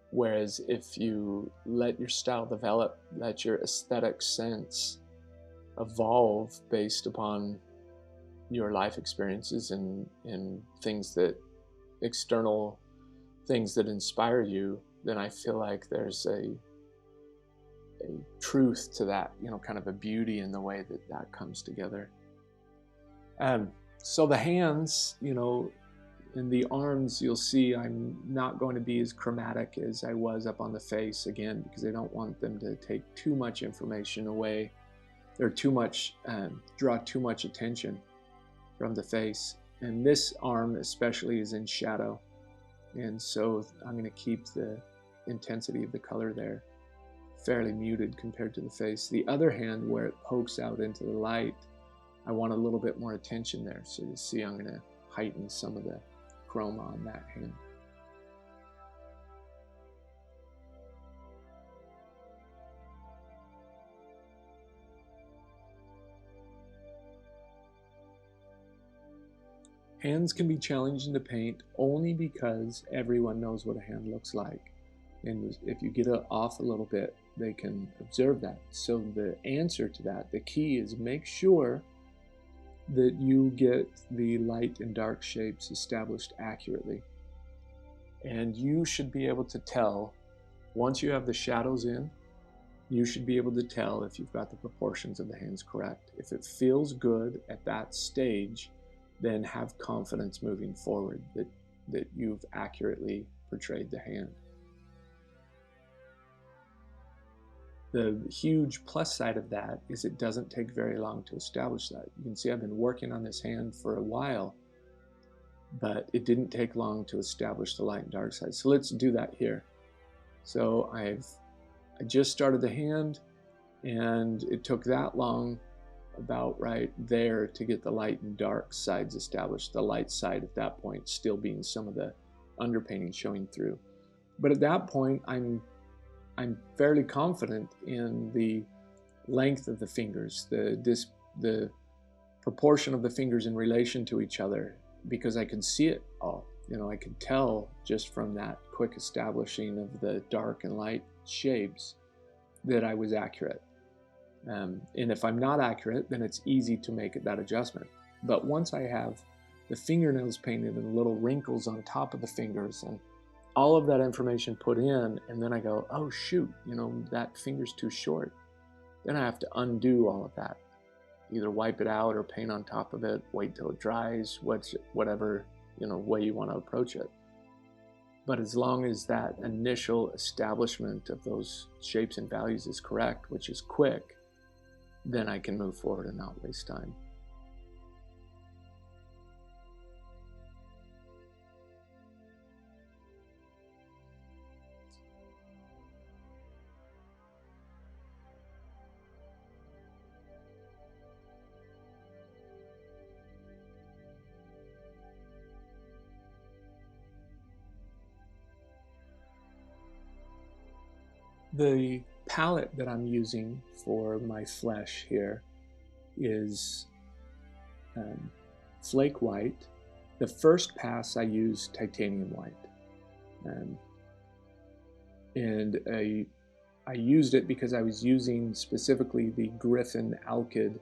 [SPEAKER 1] Whereas if you let your style develop, let your aesthetic sense evolve based upon your life experiences and external things that inspire you, then I feel like there's a truth to that, you know, kind of a beauty in the way that comes together. So the hands, you know, and the arms, you'll see I'm not going to be as chromatic as I was up on the face, again, because I don't want them to take too much information away, or draw too much attention from the face. And this arm especially is in shadow, and so I'm going to keep the intensity of the color there fairly muted compared to the face. The other hand, where it pokes out into the light, I want a little bit more attention there. So you'll see I'm going to heighten some of the chroma on that hand. Hands can be challenging to paint only because everyone knows what a hand looks like. And if you get it off a little bit, they can observe that. So the answer to that, the key, is make sure that you get the light and dark shapes established accurately. And you should be able to tell, once you have the shadows in, you should be able to tell if you've got the proportions of the hands correct. If it feels good at that stage, then have confidence moving forward that you've accurately portrayed the hand. The huge plus side of that is it doesn't take very long to establish that. You can see I've been working on this hand for a while, but it didn't take long to establish the light and dark side. So let's do that here. So I just started the hand, and it took that long, about right there, to get the light and dark sides established. The light side at that point still being some of the underpainting showing through. But at that point, I'm fairly confident in the length of the fingers, the proportion of the fingers in relation to each other, because I could see it all. You know, I could tell just from that quick establishing of the dark and light shapes that I was accurate. And if I'm not accurate, then it's easy to make that adjustment. But once I have the fingernails painted and little wrinkles on top of the fingers and all of that information put in, and then I go, oh shoot, you know, that finger's too short. Then I have to undo all of that. Either wipe it out or paint on top of it, wait till it dries, whatever, you know, way you want to approach it. But as long as that initial establishment of those shapes and values is correct, which is quick, then I can move forward and not waste time. The palette that I'm using for my flesh here is flake white. The first pass I used titanium white, and I used it because I was using specifically the Griffin Alkyd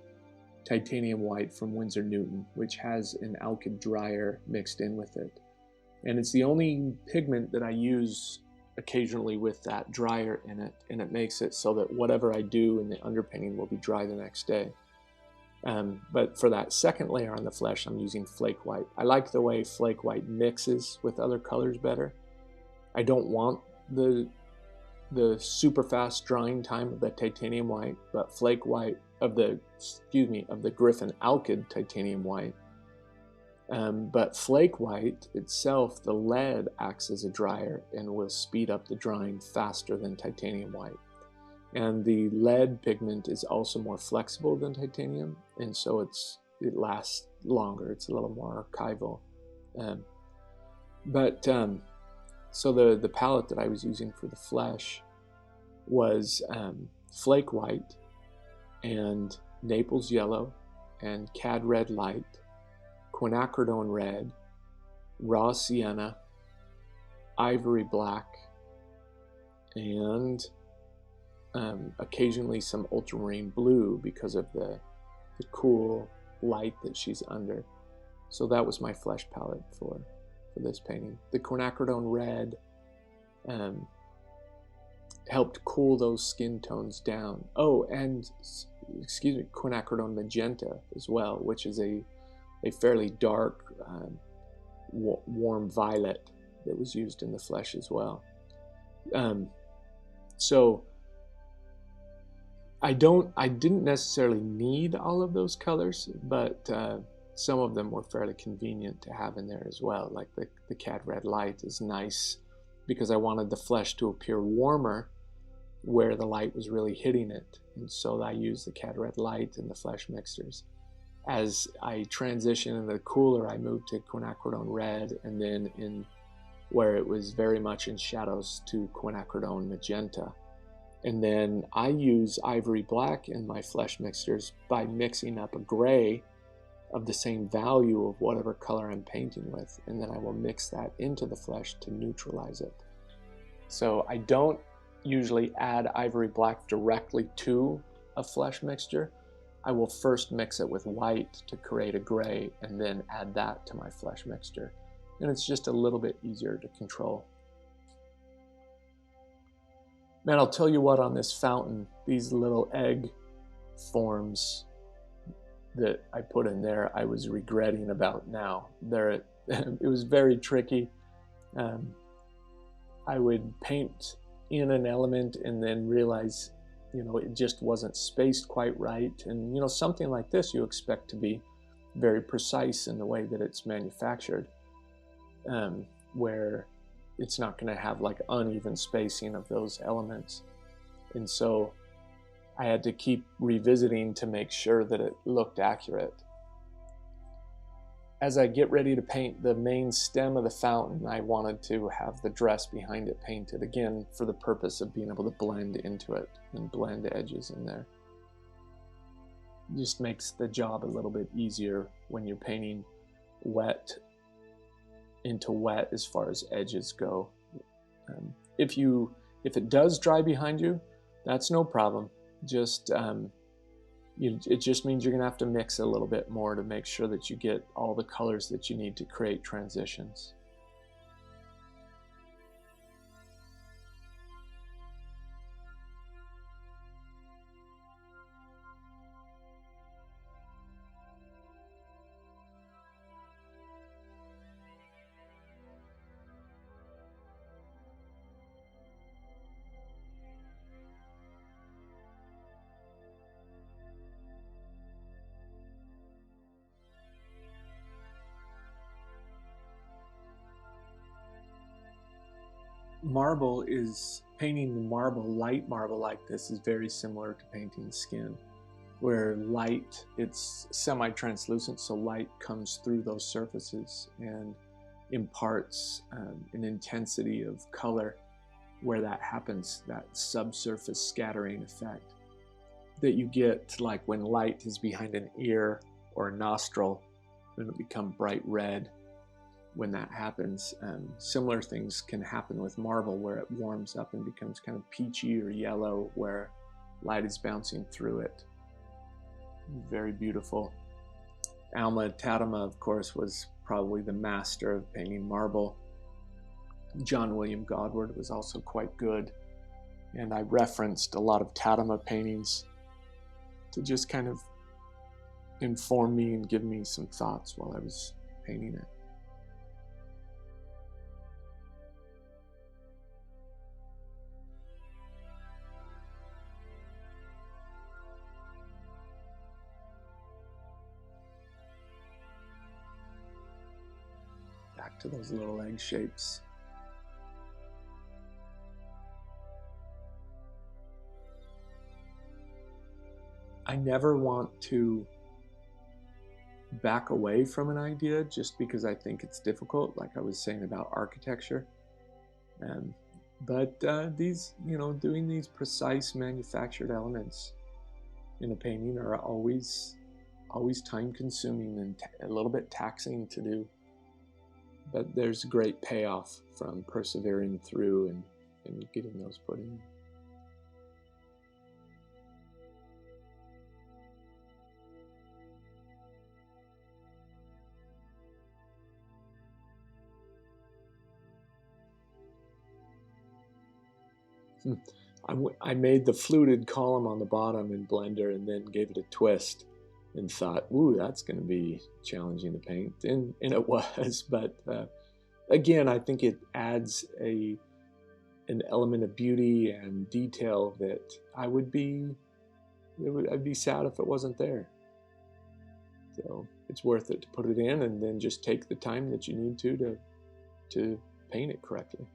[SPEAKER 1] titanium white from Winsor Newton, which has an Alkyd dryer mixed in with it. And it's the only pigment that I use occasionally with that dryer in it, and it makes it so that whatever I do in the underpainting will be dry the next day. But for that second layer on the flesh, I'm using flake white. I like the way flake white mixes with other colors better. I don't want the super fast drying time of the titanium white, but flake white of the Griffin Alkyd titanium white. But flake white itself, the lead acts as a dryer and will speed up the drying faster than titanium white. And the lead pigment is also more flexible than titanium, and so it lasts longer. It's a little more archival. So the palette that I was using for the flesh was flake white and Naples yellow and cad red light, quinacridone red, raw sienna, ivory black, and occasionally some ultramarine blue because of the cool light that she's under. So that was my flesh palette for this painting. The quinacridone red helped cool those skin tones down. Oh, and quinacridone magenta as well, which is a fairly dark, warm violet that was used in the flesh as well. So I didn't necessarily need all of those colors, but some of them were fairly convenient to have in there as well. Like the cad red light is nice because I wanted the flesh to appear warmer where the light was really hitting it. And so I used the cad red light in the flesh mixtures. As I transitioned into the cooler, I moved to quinacridone red, and then in where it was very much in shadows to quinacridone magenta. And then I use ivory black in my flesh mixtures by mixing up a gray of the same value of whatever color I'm painting with, and then I will mix that into the flesh to neutralize it. So I don't usually add ivory black directly to a flesh mixture. I will first mix it with white to create a gray and then add that to my flesh mixture. And it's just a little bit easier to control. Man, I'll tell you what, on this fountain, these little egg forms that I put in there, I was regretting about now. It was very tricky. I would paint in an element and then realize, it just wasn't spaced quite right. And, something like this, you expect to be very precise in the way that it's manufactured, where it's not going to have like uneven spacing of those elements. And so I had to keep revisiting to make sure that it looked accurate. As I get ready to paint the main stem of the fountain, I wanted to have the dress behind it painted, again, for the purpose of being able to blend into it and blend edges in there. It just makes the job a little bit easier when you're painting wet into wet as far as edges go. If it does dry behind you, that's no problem. It just means you're gonna have to mix a little bit more to make sure that you get all the colors that you need to create transitions. Painting light marble like this is very similar to painting skin, where light, it's semi-translucent, so light comes through those surfaces and imparts an intensity of color where that happens, that subsurface scattering effect that you get like when light is behind an ear or a nostril, and it become bright red when that happens. Similar things can happen with marble where it warms up and becomes kind of peachy or yellow where light is bouncing through it. Very beautiful. Alma Tadema, of course, was probably the master of painting marble. John William Godward was also quite good. And I referenced a lot of Tadema paintings to just kind of inform me and give me some thoughts while I was painting it. Back to those little egg shapes. I never want to back away from an idea just because I think it's difficult, like I was saying about architecture. But these, doing these precise manufactured elements in a painting are always time-consuming and a little bit taxing to do. But there's great payoff from persevering through and getting those put in. I made the fluted column on the bottom in Blender and then gave it a twist and thought, ooh, that's going to be challenging to paint. And it was, but again, I think it adds an element of beauty and detail that I'd be sad if it wasn't there. So it's worth it to put it in and then just take the time that you need to paint it correctly.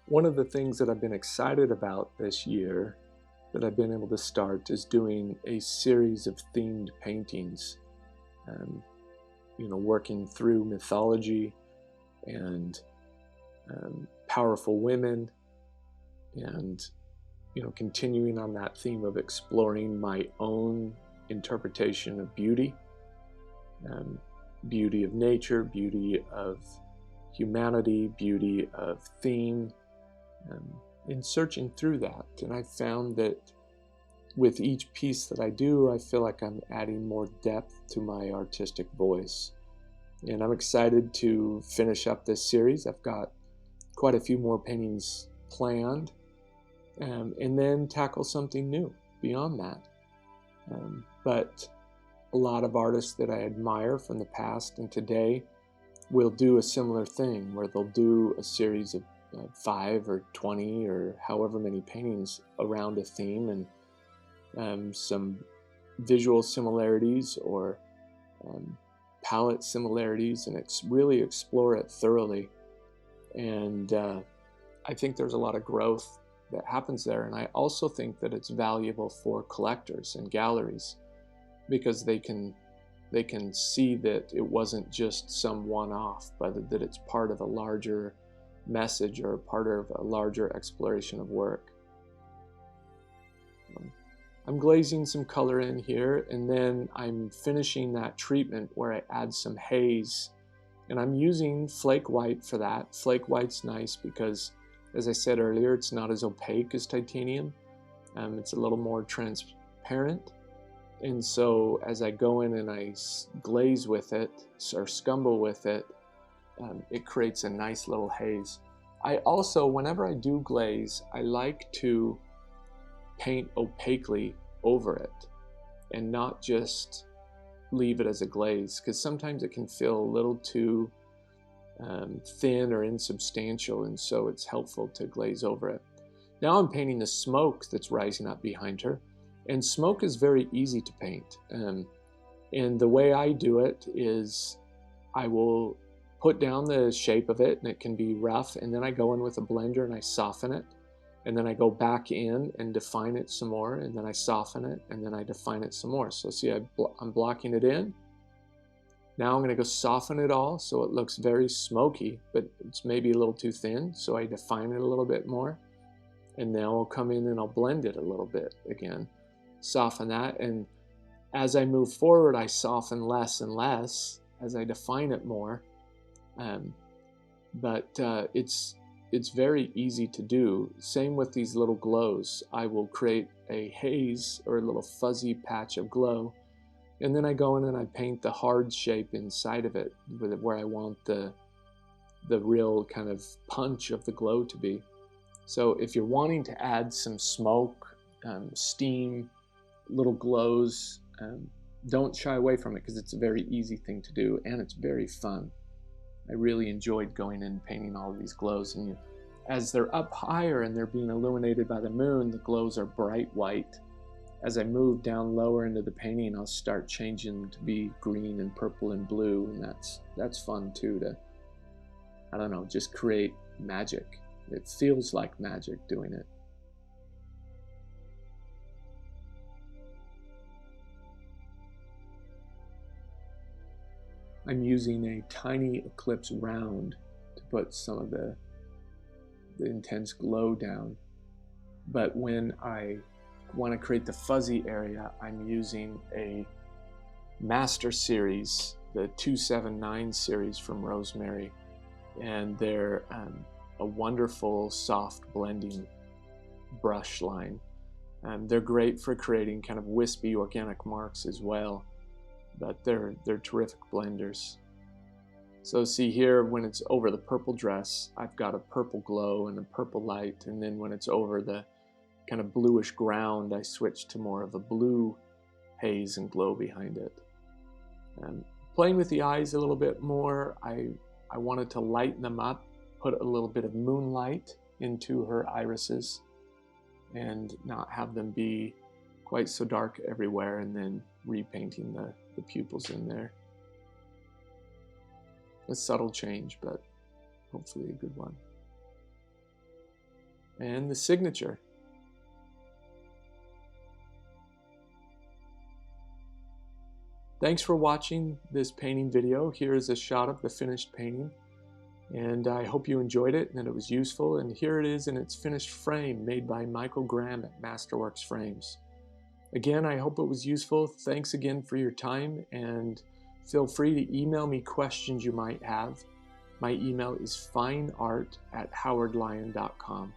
[SPEAKER 1] One of the things that I've been excited about this year that I've been able to start is doing a series of themed paintings, working through mythology and powerful women, and continuing on that theme of exploring my own interpretation of beauty, beauty of nature, beauty of humanity, beauty of theme, in searching through that. And I found that with each piece that I do, I feel like I'm adding more depth to my artistic voice. And I'm excited to finish up this series. I've got quite a few more paintings planned, and then tackle something new beyond that. But a lot of artists that I admire from the past and today will do a similar thing, where they'll do a series of 5 or 20 or however many paintings around a theme, and some visual similarities or palette similarities, and really explore it thoroughly. And I think there's a lot of growth that happens there. And I also think that it's valuable for collectors and galleries, because they can see that it wasn't just some one-off, but that it's part of a larger message or part of a larger exploration of work. I'm glazing some color in here, and then I'm finishing that treatment where I add some haze, and I'm using flake white for that. Flake white's nice because, as I said earlier, it's not as opaque as titanium. It's a little more transparent, and so as I go in and I glaze with it or scumble with it, it creates a nice little haze. I also, whenever I do glaze, I like to paint opaquely over it and not just leave it as a glaze, because sometimes it can feel a little too thin or insubstantial, and so it's helpful to glaze over it. Now I'm painting the smoke that's rising up behind her, and smoke is very easy to paint. And the way I do it is I will put down the shape of it, and it can be rough, and then I go in with a blender and I soften it, and then I go back in and define it some more, and then I soften it, and then I define it some more. So see, I'm blocking it in. Now I'm going to go soften it all so it looks very smoky, but it's maybe a little too thin, so I define it a little bit more. And now I'll come in and I'll blend it a little bit again, soften that, and as I move forward, I soften less and less as I define it more. But it's very easy to do. Same with these little glows. I will create a haze or a little fuzzy patch of glow, and then I go in and I paint the hard shape inside of it where I want the real kind of punch of the glow to be. So if you're wanting to add some smoke, steam, little glows, don't shy away from it, because it's a very easy thing to do and it's very fun. I really enjoyed going in and painting all of these glows, and as they're up higher and they're being illuminated by the moon, the glows are bright white. As I move down lower into the painting, I'll start changing them to be green and purple and blue, and that's fun too, to, I don't know, just create magic. It feels like magic doing it. I'm using a tiny eclipse round to put some of the intense glow down. But when I want to create the fuzzy area, I'm using a Master Series, the 279 series from Rosemary. And they're a wonderful soft blending brush line. They're great for creating kind of wispy organic marks as well. But they're terrific blenders. So see here, when it's over the purple dress, I've got a purple glow and a purple light, and then when it's over the kind of bluish ground, I switch to more of a blue haze and glow behind it. Playing with the eyes a little bit more, I wanted to lighten them up, put a little bit of moonlight into her irises, and not have them be quite so dark everywhere, and then repainting the pupils in there. A subtle change, but hopefully a good one. And the signature. Thanks for watching this painting video. Here is a shot of the finished painting, and I hope you enjoyed it and that it was useful. And here it is in its finished frame, made by Michael Graham at Masterworks Frames. Again, I hope it was useful. Thanks again for your time, and feel free to email me questions you might have. My email is fineart@howardlyon.com.